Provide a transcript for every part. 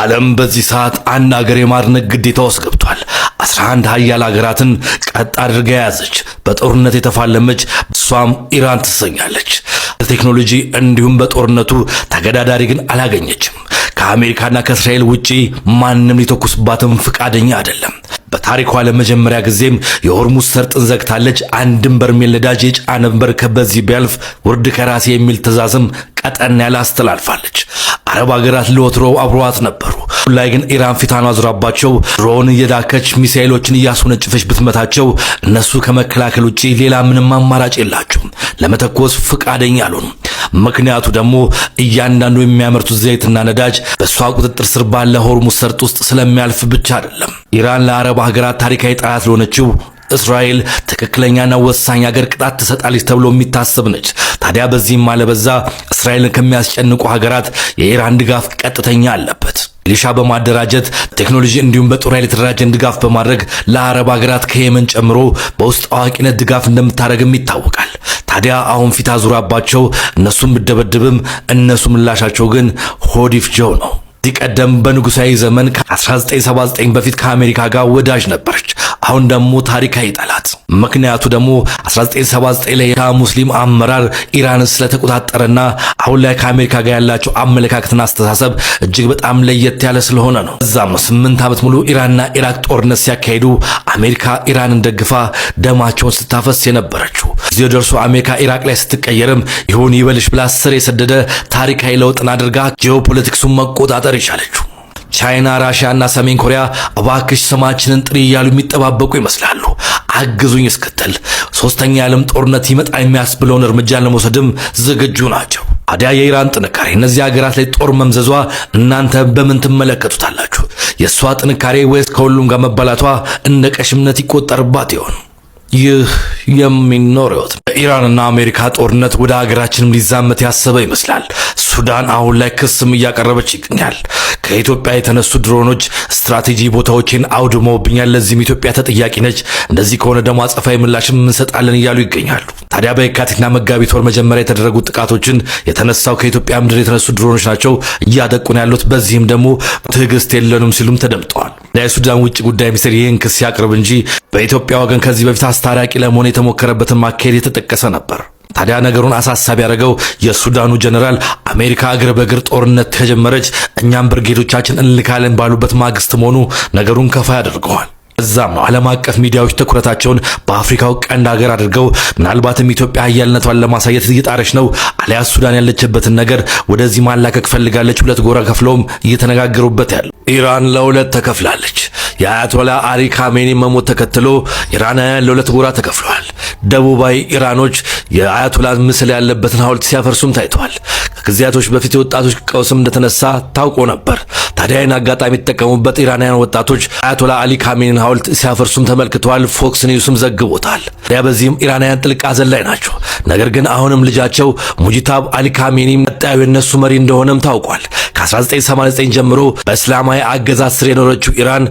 ዓለም በዚህ ሰዓት አንድ ሀገር የማድነቅ ግዴታ ውስጥ ገብቷል። 11 ሀያል ሀገራትን ቀጥ አድርጋ ያዘች፣ በጦርነት የተፋለመች እሷም ኢራን ትሰኛለች። በቴክኖሎጂ እንዲሁም በጦርነቱ ተገዳዳሪ ግን አላገኘችም። ከአሜሪካና ከእስራኤል ውጪ ማንም ሊተኩስባትም ፍቃደኛ አይደለም። በታሪኳ ለመጀመሪያ ጊዜም የሆርሙዝ ሰርጥን ዘግታለች። አንድም በርሜል ነዳጅ የጫነ መርከብ በዚህ ቢያልፍ ውርድ ከራሴ የሚል ትዕዛዝም ቀጠን ያለ አስተላልፋለች። አረብ ሀገራት ለወትሮው አብረዋት ነበሩ። ላይ ግን ኢራን ፊቷን አዙራባቸው ድሮን እየዳከች ሚሳኤሎችን እያስወነጨፈች ብትመታቸው እነሱ ከመከላከል ውጪ ሌላ ምንም አማራጭ የላቸውም። ለመተኮስ ፍቃደኛ አልሆኑም። ምክንያቱ ደግሞ እያንዳንዱ የሚያመርቱት ዘይትና ነዳጅ በሷ ቁጥጥር ስር ባለ ሆርሙዝ ሰርጥ ውስጥ ስለሚያልፍ ብቻ አይደለም። ኢራን ለአረብ ሀገራት ታሪካዊ ጠላት ለሆነችው እስራኤል ትክክለኛና ወሳኝ ሀገር ቅጣት ትሰጣለች ተብሎ የሚታሰብ ነች። ታዲያ በዚህም አለበዛ እስራኤልን ከሚያስጨንቁ ሀገራት የኢራን ድጋፍ ቀጥተኛ አለበት። ሚሊሻ በማደራጀት ቴክኖሎጂ እንዲሁም በጦር ኃይል የተደራጀን ድጋፍ በማድረግ ለአረብ ሀገራት ከየመን ጨምሮ በውስጥ አዋቂነት ድጋፍ እንደምታደርግም ይታወቃል። ታዲያ አሁን ፊት አዙራባቸው እነሱም ብደበድብም እነሱ ምላሻቸው ግን ሆድ ይፍጀው ነው። ቀደም በንጉሳዊ ዘመን ከ1979 በፊት ከአሜሪካ ጋር ወዳጅ ነበረች። አሁን ደግሞ ታሪካዊ ጠላት። ምክንያቱ ደግሞ 1979 ላይ ሙስሊም አመራር ኢራንን ስለተቆጣጠረና አሁን ላይ ከአሜሪካ ጋር ያላቸው አመለካከትና አስተሳሰብ እጅግ በጣም ለየት ያለ ስለሆነ ነው። እዛም 8 ዓመት ሙሉ ኢራንና ኢራቅ ጦርነት ሲያካሂዱ አሜሪካ ኢራንን ደግፋ ደማቸውን ስታፈስ የነበረችው እዚህ ደርሶ አሜሪካ ኢራቅ ላይ ስትቀየርም ይሁን ይበልሽ ብላ ስር የሰደደ ታሪካዊ ለውጥን አድርጋ ጂኦፖለቲክሱን መቆጣጠር ይቻለችው። ቻይና፣ ራሽያ እና ሰሜን ኮሪያ እባክሽ ስማችንን ጥሪ እያሉ የሚጠባበቁ ይመስላሉ። አግዙኝ እስክትል ሶስተኛ የዓለም ጦርነት ይመጣ የሚያስብለውን እርምጃ ለመውሰድም ዝግጁ ናቸው። ታዲያ የኢራን ጥንካሬ እነዚህ ሀገራት ላይ ጦር መምዘዟ እናንተ በምን ትመለከቱታላችሁ? የእሷ ጥንካሬ ወይስ ከሁሉም ጋር መባላቷ እንደ ቀሽምነት ይቆጠርባት ይሆን? ይህ የሚኖረው ኢራንና አሜሪካ ጦርነት ወደ ሀገራችንም ሊዛመት ያሰበ ይመስላል። ሱዳን አሁን ላይ ክስም እያቀረበች ይገኛል። ከኢትዮጵያ የተነሱ ድሮኖች ስትራቴጂ ቦታዎችን አውድመውብኛል፣ ለዚህም ኢትዮጵያ ተጠያቂ ነች፣ እንደዚህ ከሆነ ደግሞ አጸፋዊ ምላሽም እንሰጣለን እያሉ ይገኛሉ። ታዲያ በየካቲትና መጋቢት ወር መጀመሪያ የተደረጉ ጥቃቶችን የተነሳው ከኢትዮጵያ ምድር የተነሱ ድሮኖች ናቸው እያጠቁን ያሉት፣ በዚህም ደግሞ ትዕግስት የለንም ሲሉም ተደምጠዋል። የሱዳን ውጭ ጉዳይ ሚኒስትር ይህን ክስ ያቅርብ እንጂ በኢትዮጵያ ወገን ከዚህ በፊት አስታራቂ ለመሆን የተሞከረበትን ማካሄድ የተጠቀሰ ነበር። ታዲያ ነገሩን አሳሳቢ ያደረገው የሱዳኑ ጀነራል አሜሪካ እግር በእግር ጦርነት ከጀመረች እኛም ብርጌዶቻችን እንልካለን ባሉበት ማግስት መሆኑ ነገሩን ከፋ ያደርገዋል። እዛም ነው ዓለም አቀፍ ሚዲያዎች ትኩረታቸውን በአፍሪካው ቀንድ ሀገር አድርገው ምናልባትም ኢትዮጵያ ኃያልነቷን ለማሳየት እየጣረች ነው አሊያ ሱዳን ያለችበትን ነገር ወደዚህ ማላከክ ፈልጋለች። ሁለት ጎራ ከፍለውም እየተነጋገሩበት ያለው ኢራን ለሁለት ተከፍላለች። የአያቶላ አሊ ካሜኒ መሞት ተከትሎ ኢራናውያን ለሁለት ጎራ ተከፍለዋል። ደቡባዊ ኢራኖች የአያቶላ ምስል ያለበትን ሐውልት ሲያፈርሱም ታይተዋል። ከጊዜያቶች በፊት የወጣቶች ቀውስም እንደተነሳ ታውቆ ነበር። ታዲያ ይህን አጋጣሚ የተጠቀሙበት ኢራናውያን ወጣቶች አያቶላ አሊ ካሜኒን ሐውልት ሲያፈርሱም ተመልክተዋል። ፎክስ ኒውስም ዘግቦታል። ታዲያ በዚህም ኢራናውያን ጥልቅ ሐዘን ላይ ናቸው። ነገር ግን አሁንም ልጃቸው ሙጂታብ አሊ ካሜኒ ቀጣዩ የነሱ መሪ እንደሆነም ታውቋል። ከ1989 ጀምሮ በእስላማዊ አገዛዝ ስር የኖረችው ኢራን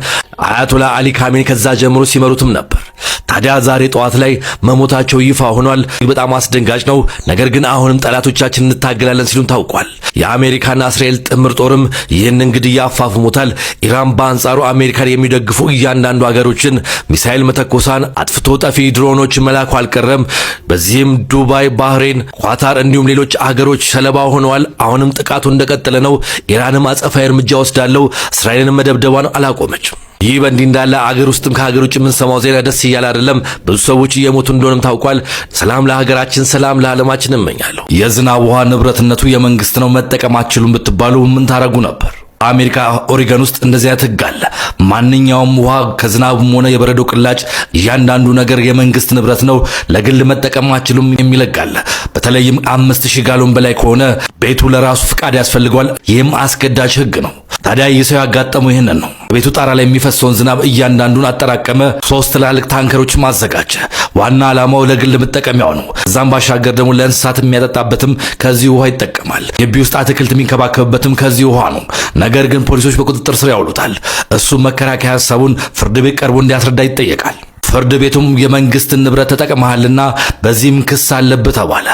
አያቶላ አሊ ካሜኒ ከዛ ጀምሮ ሲመሩትም ነበር። ታዲያ ዛሬ ጠዋት ላይ መሞታቸው ይፋ ሆኗል። በጣም አስደንጋጭ ነው። ነገር ግን አሁንም ጠላቶቻችን እንታገላለን ሲሉም ታውቋል። የአሜሪካና እስራኤል ጥምር ጦርም ይህንን ግድያ አፋፍሞታል። ኢራን በአንጻሩ አሜሪካን የሚደግፉ እያንዳንዱ ሀገሮችን ሚሳኤል መተኮሳን፣ አጥፍቶ ጠፊ ድሮኖች መላኩ አልቀረም። በዚህም ዱባይ፣ ባህሬን፣ ኳታር እንዲሁም ሌሎች ሀገሮች ሰለባ ሆነዋል። አሁንም ጥቃቱ እንደቀጠለ ነው። ኢራንም አጸፋዊ እርምጃ ወስዳለው እስራኤልን መደብደቧን አላቆመችም። ይህ በእንዲህ እንዳለ አገር ውስጥም ከሀገር ውጭ የምንሰማው ዜና ደስ እያለ አይደለም። ብዙ ሰዎች እየሞቱ እንደሆነም ታውቋል። ሰላም ለሀገራችን፣ ሰላም ለዓለማችን እመኛለሁ። የዝናብ ውሃ ንብረትነቱ የመንግስት ነው መጠቀም አትችሉም ብትባሉ ምን ታረጉ ነበር? አሜሪካ ኦሪገን ውስጥ እንደዚያ ሕግ አለ። ማንኛውም ውሃ ከዝናብም ሆነ የበረዶ ቅላጭ እያንዳንዱ ነገር የመንግስት ንብረት ነው፣ ለግል መጠቀም አትችሉም የሚል ሕግ አለ። በተለይም 5000 ጋሎን በላይ ከሆነ ቤቱ ለራሱ ፍቃድ ያስፈልገዋል። ይህም አስገዳጅ ሕግ ነው። ታዲያ ይህ ሰው ያጋጠመው ይህንን ነው። ቤቱ ጣራ ላይ የሚፈሰውን ዝናብ እያንዳንዱን አጠራቀመ። 3 ትላልቅ ታንከሮች ማዘጋጀ። ዋና ዓላማው ለግል መጠቀሚያው ነው። እዛም ባሻገር ደግሞ ለእንስሳት የሚያጠጣበትም ከዚህ ውሃ ይጠቀማል። ግቢ ውስጥ አትክልት የሚንከባከብበትም ከዚህ ውሃ ነው። ነገር ግን ፖሊሶች በቁጥጥር ስር ያውሉታል። እሱ መከራከያ ሐሳቡን ፍርድ ቤት ቀርቦ እንዲያስረዳ ይጠየቃል። ፍርድ ቤቱም የመንግስትን ንብረት ተጠቅመሃልና በዚህም ክስ አለበት ተባለ።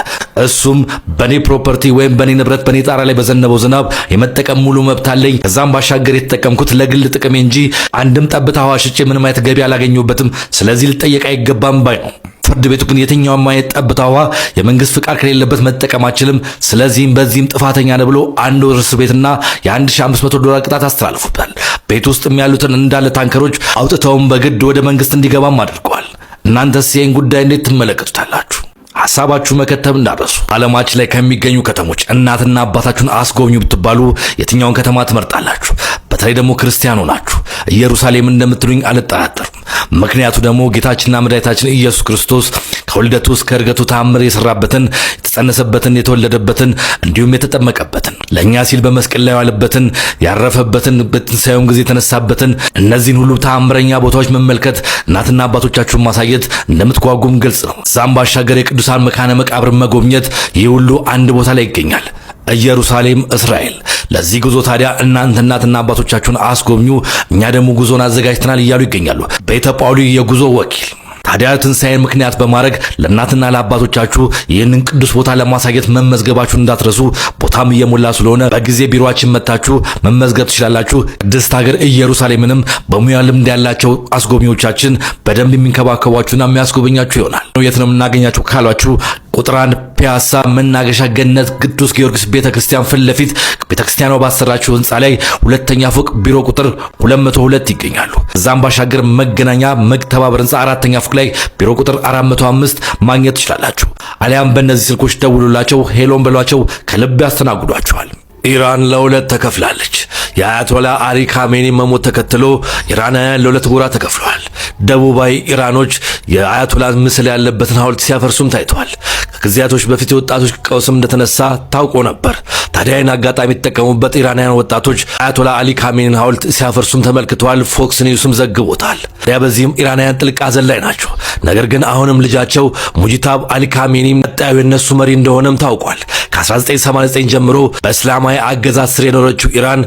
እሱም በኔ ፕሮፐርቲ ወይም በኔ ንብረት በኔ ጣራ ላይ በዘነበው ዝናብ የመጠቀም ሙሉ መብት አለኝ። ከዛም ባሻገር የተጠቀምኩት ለግል ጥቅሜ እንጂ አንድም ጠብታ ውሃ ሽጬ ምንም አይነት ገቢ አላገኘሁበትም። ስለዚህ ልጠየቅ አይገባም ባይ ነው። ፍርድ ቤቱ ግን የትኛውም አይነት ጠብታ ውሃ የመንግስት ፍቃድ ከሌለበት መጠቀም አይችልም። ስለዚህም በዚህም ጥፋተኛ ነው ብሎ 1 ወር እስር ቤትና $1500 ቅጣት አስተላልፎታል። ቤት ውስጥም ያሉትን እንዳለ ታንከሮች አውጥተውም በግድ ወደ መንግስት እንዲገባም አድርገዋል። እናንተስ ይህን ጉዳይ እንዴት ትመለከቱታላችሁ? ሐሳባችሁ መከተብ እንዳረሱ። ዓለማችን ላይ ከሚገኙ ከተሞች እናትና አባታችሁን አስጎብኙ ብትባሉ የትኛውን ከተማ ትመርጣላችሁ? በተለይ ደግሞ ክርስቲያኑ ናችሁ። ኢየሩሳሌም እንደምትሉኝ አልጠራጠርም። ምክንያቱ ደግሞ ጌታችንና መድኃኒታችን ኢየሱስ ክርስቶስ ከውልደቱ እስከ ዕርገቱ ተአምር የሰራበትን፣ የተጸነሰበትን፣ የተወለደበትን እንዲሁም የተጠመቀበትን ለእኛ ሲል በመስቀል ላይ ያለበትን፣ ያረፈበትን፣ በትንሣኤውም ጊዜ የተነሳበትን እነዚህን ሁሉ ተአምረኛ ቦታዎች መመልከት፣ እናትና አባቶቻችሁን ማሳየት እንደምትጓጉም ግልጽ ነው። እዛም ባሻገር የቅዱሳን መካነ መቃብር መጎብኘት፣ ይህ ሁሉ አንድ ቦታ ላይ ይገኛል። ኢየሩሳሌም እስራኤል። ለዚህ ጉዞ ታዲያ እናንተ እናትና አባቶቻችሁን አስጎብኙ፣ እኛ ደግሞ ጉዞን አዘጋጅተናል እያሉ ይገኛሉ። ቤተ ጳውሊ የጉዞ ወኪል። ታዲያ ትንሣኤን ምክንያት በማድረግ ለእናትና ለአባቶቻችሁ ይህንን ቅዱስ ቦታ ለማሳየት መመዝገባችሁን እንዳትረሱ። ቦታም እየሞላ ስለሆነ በጊዜ ቢሮአችን መጥታችሁ መመዝገብ ትችላላችሁ። ቅድስት ሀገር ኢየሩሳሌምንም በሙያ ልምድ ያላቸው አስጎብኚዎቻችን በደንብ የሚንከባከቧችሁና የሚያስጎበኛችሁ ይሆናል። የት ነው የምናገኛችሁ ካሏችሁ ቁጥር 1 ፒያሳ መናገሻ ገነት ቅዱስ ጊዮርጊስ ቤተክርስቲያን ፊት ለፊት ቤተክርስቲያኗ ባሰራችው ህንጻ ላይ 2ኛ ፎቅ ቢሮ ቁጥር 202 ይገኛሉ። እዛም ባሻገር መገናኛ መግተባበር ህንጻ 4ኛ ፎቅ ላይ ቢሮ ቁጥር 405 ማግኘት ትችላላችሁ። አሊያም በእነዚህ ስልኮች ደውሉላቸው፣ ሄሎን በሏቸው፣ ከልብ ያስተናግዷቸዋል። ኢራን ለሁለት ተከፍላለች። የአያቶላ አሊ ካሜኒ መሞት ተከትሎ ኢራናውያን ለሁለት ጎራ ተከፍለዋል። ደቡባዊ ኢራኖች የአያቶላ ምስል ያለበትን ሐውልት ሲያፈርሱም ታይተዋል። ከጊዜያቶች በፊት የወጣቶች ቀውስም እንደተነሳ ታውቆ ነበር። ታዲያ ይህን አጋጣሚ የተጠቀሙበት ኢራናውያን ወጣቶች አያቶላ አሊ ካሜኒን ሐውልት ሲያፈርሱም ተመልክተዋል። ፎክስ ኒውስም ዘግቦታል። ታዲያ በዚህም ኢራናውያን ጥልቅ ሐዘን ላይ ናቸው። ነገር ግን አሁንም ልጃቸው ሙጂታብ አሊ ካሜኒ ቀጣዩ የነሱ መሪ እንደሆነም ታውቋል። ከ1989 ጀምሮ በእስላማዊ አገዛዝ ስር የኖረችው ኢራን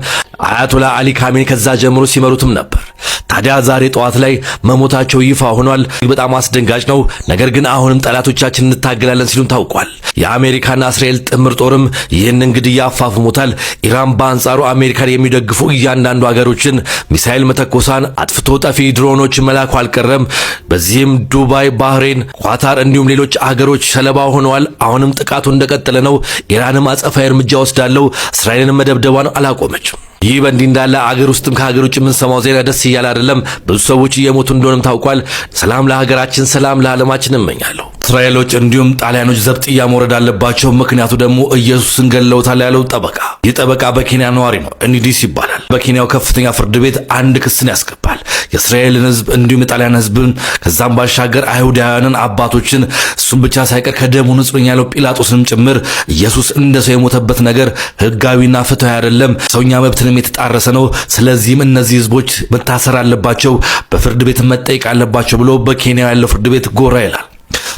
አያቶላ አሊ ካሜኒ ከዛ ጀምሮ ሲመሩትም ነበር። ታዲያ ዛሬ ጠዋት ላይ መሞታቸው ይፋ ሆኗል። በጣም አስደንጋጭ ነው። ነገር ግን አሁንም ጠላቶቻችን እንታገላለን ሲሉም ታውቋል። የአሜሪካና እስራኤል ጥምር ጦርም ይህንን ግድያ አፋፍሞታል። ኢራን በአንጻሩ አሜሪካን የሚደግፉ እያንዳንዱ ሀገሮችን ሚሳኤል መተኮሳን፣ አጥፍቶ ጠፊ ድሮኖች መላኩ አልቀረም። በዚህም ዱባይ፣ ባህሬን፣ ኳታር እንዲሁም ሌሎች ሀገሮች ሰለባ ሆነዋል። አሁንም ጥቃቱ እንደቀጠለ ነው። ኢራንም አጸፋዊ እርምጃ ወስዳለው እስራኤልን መደብደቧን አላቆመችም። ይህ በእንዲህ እንዳለ አገር ውስጥም ከሀገር ውጭ የምንሰማው ዜና ደስ እያለ አይደለም። ብዙ ሰዎች እየሞቱ እንደሆነም ታውቋል። ሰላም ለሀገራችን፣ ሰላም ለዓለማችን እመኛለሁ። እስራኤሎች እንዲሁም ጣሊያኖች ዘብጥያ መውረድ አለባቸው። ምክንያቱ ደግሞ ኢየሱስን ገለውታል ያለው ጠበቃ። ይህ ጠበቃ በኬንያ ነዋሪ ነው፣ እኒዲስ ይባላል። በኬንያው ከፍተኛ ፍርድ ቤት አንድ ክስን ያስገባል። የእስራኤልን ሕዝብ እንዲሁም የጣሊያን ሕዝብን ከዛም ባሻገር አይሁዳውያንን አባቶችን እሱም ብቻ ሳይቀር ከደሙ ንጹህ ነኝ ያለው ጲላጦስንም ጭምር ኢየሱስ እንደ ሰው የሞተበት ነገር ሕጋዊና ፍትሃዊ አይደለም፣ ሰውኛ መብትንም የተጣረሰ ነው። ስለዚህም እነዚህ ሕዝቦች መታሰር አለባቸው፣ በፍርድ ቤት መጠየቅ አለባቸው ብሎ በኬንያ ያለው ፍርድ ቤት ጎራ ይላል።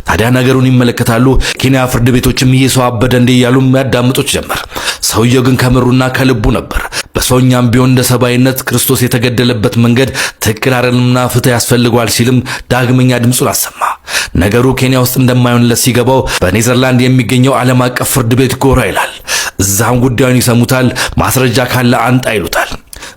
ታዲያ ነገሩን ይመለከታሉ። ኬንያ ፍርድ ቤቶችም ይህ ሰው አበደ እንዴ እያሉ ያዳምጡት ጀመር። ሰውየው ግን ከምሩና ከልቡ ነበር። በሰውኛም ቢሆን እንደ ሰብአዊነት ክርስቶስ የተገደለበት መንገድ ትክክል አይደለምና ፍትህ ያስፈልገዋል ሲልም ዳግመኛ ድምፁን አሰማ። ነገሩ ኬንያ ውስጥ እንደማይሆንለት ሲገባው በኔዘርላንድ የሚገኘው ዓለም አቀፍ ፍርድ ቤት ጎራ ይላል። እዛም ጉዳዩን ይሰሙታል። ማስረጃ ካለ አንጣ ይሉታል።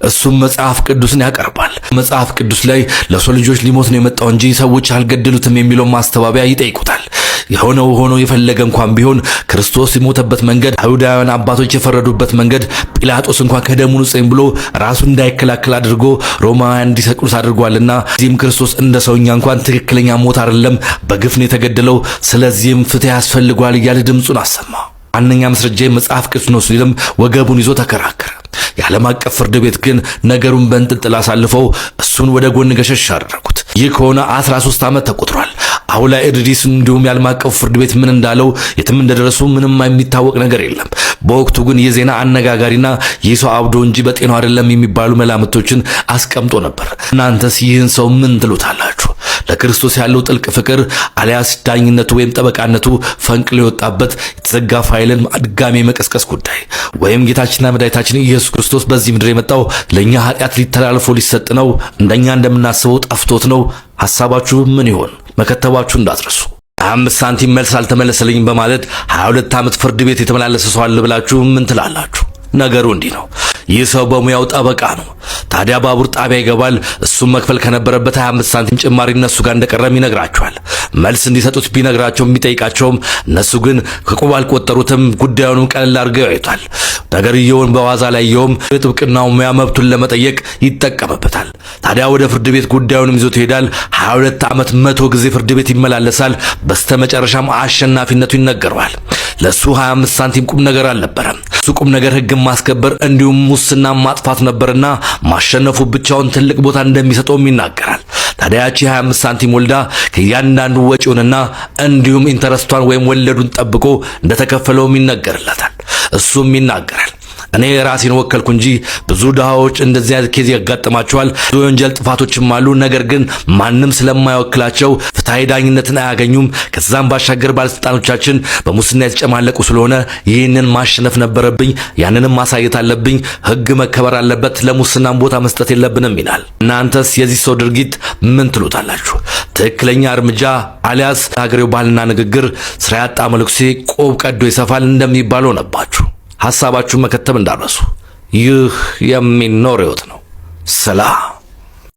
እሱም መጽሐፍ ቅዱስን ያቀርባል። መጽሐፍ ቅዱስ ላይ ለሰው ልጆች ሊሞት ነው የመጣው እንጂ ሰዎች አልገደሉትም የሚለው ማስተባበያ ይጠይቁታል። የሆነው ሆኖ የፈለገ እንኳን ቢሆን ክርስቶስ የሞተበት መንገድ፣ አይሁዳውያን አባቶች የፈረዱበት መንገድ፣ ጲላጦስ እንኳን ከደሙ ንጹህ ብሎ ራሱ እንዳይከላከል አድርጎ ሮማውያን እንዲሰቅሉት አድርጓልና እዚህም ክርስቶስ እንደ ሰውኛ እንኳን ትክክለኛ ሞት አይደለም፣ በግፍ ነው የተገደለው። ስለዚህም ፍትህ ያስፈልጓል እያለ ድምፁን አሰማ። ዋነኛ መስረጃ መጽሐፍ ቅዱስ ነው ሲልም ወገቡን ይዞ ተከራከረ። የዓለም አቀፍ ፍርድ ቤት ግን ነገሩን በእንጥልጥል አሳልፈው እሱን ወደ ጎን ገሸሽ አደረጉት። ይህ ከሆነ 13 ዓመት ተቆጥሯል። አሁን ላይ እድሪስ እንዲሁም የዓለም አቀፍ ፍርድ ቤት ምን እንዳለው የትም እንደደረሱ ምንም የሚታወቅ ነገር የለም። በወቅቱ ግን የዜና አነጋጋሪና ይህ ሰው አብዶ እንጂ በጤናው አይደለም የሚባሉ መላምቶችን አስቀምጦ ነበር። እናንተስ ይህን ሰው ምን ትሉታላችሁ? ለክርስቶስ ያለው ጥልቅ ፍቅር አሊያስ ዳኝነቱ ወይም ጠበቃነቱ ፈንቅሎ የወጣበት የተዘጋ ፋይልን ድጋሜ መቀስቀስ ጉዳይ ወይም ጌታችንና መድኃኒታችን ኢየሱስ ክርስቶስ በዚህ ምድር የመጣው ለኛ ኃጢአት ሊተላለፎ ሊሰጥ ነው፣ እንደኛ እንደምናስበው ጠፍቶት ነው? ሐሳባችሁ ምን ይሆን? መከተባችሁ እንዳትረሱ። 25 ሳንቲም መልስ አልተመለሰልኝም በማለት 22 ዓመት ፍርድ ቤት የተመላለሰ ሰው አለ ብላችሁ ምን ትላላችሁ? ነገሩ እንዲህ ነው። ይህ ሰው በሙያው ጠበቃ ነው። ታዲያ ባቡር ጣቢያ ይገባል። እሱም መክፈል ከነበረበት 25 ሳንቲም ጭማሪ እነሱ ጋር እንደቀረም ይነግራቸዋል። መልስ እንዲሰጡት ቢነግራቸውም ቢጠይቃቸውም እነሱ ግን ከቁብ አልቆጠሩትም። ጉዳዩንም ቀለል አድርገው ያዩታል። ነገርየውን በዋዛ ላይየውም የጥብቅናው ሙያ መብቱን ለመጠየቅ ይጠቀምበታል። ታዲያ ወደ ፍርድ ቤት ጉዳዩንም ይዞት ይሄዳል። 22 ዓመት 100 ጊዜ ፍርድ ቤት ይመላለሳል። በስተመጨረሻም አሸናፊነቱ ይነገረዋል። ለሱ 25 ሳንቲም ቁም ነገር አልነበረም። እሱ ቁም ነገር ሕግን ማስከበር እንዲሁም ሙስና ማጥፋት ነበርና ማሸነፉ ብቻውን ትልቅ ቦታ እንደሚሰጠውም ይናገራል። ታዲያ ያቺ 25 ሳንቲም ወልዳ ከእያንዳንዱ ወጪውንና እንዲሁም ኢንተረስቷን ወይም ወለዱን ጠብቆ እንደተከፈለውም ይነገርለታል። እሱም ይናገራል፣ እኔ ራሴን ወከልኩ እንጂ ብዙ ድሃዎች እንደዚህ አይነት ኬዝ ያጋጥማቸዋል። ብዙ የወንጀል ጥፋቶችም አሉ። ነገር ግን ማንም ስለማይወክላቸው ፍትሐዊ ዳኝነትን አያገኙም። ከዛም ባሻገር ባለስልጣኖቻችን በሙስና የተጨማለቁ ስለሆነ ይህንን ማሸነፍ ነበረብኝ፣ ያንንም ማሳየት አለብኝ። ሕግ መከበር አለበት፣ ለሙስናም ቦታ መስጠት የለብንም ይላል። እናንተስ የዚህ ሰው ድርጊት ምን ትሉታላችሁ? ትክክለኛ እርምጃ አሊያስ ሀገሬው ባህልና ንግግር ስራ ያጣ መነኩሴ ቆብ ቀዶ ይሰፋል እንደሚባለው ነባችሁ? ሐሳባችሁን መከተብ እንዳረሱ። ይህ የሚኖር ሕይወት ነው። ሰላም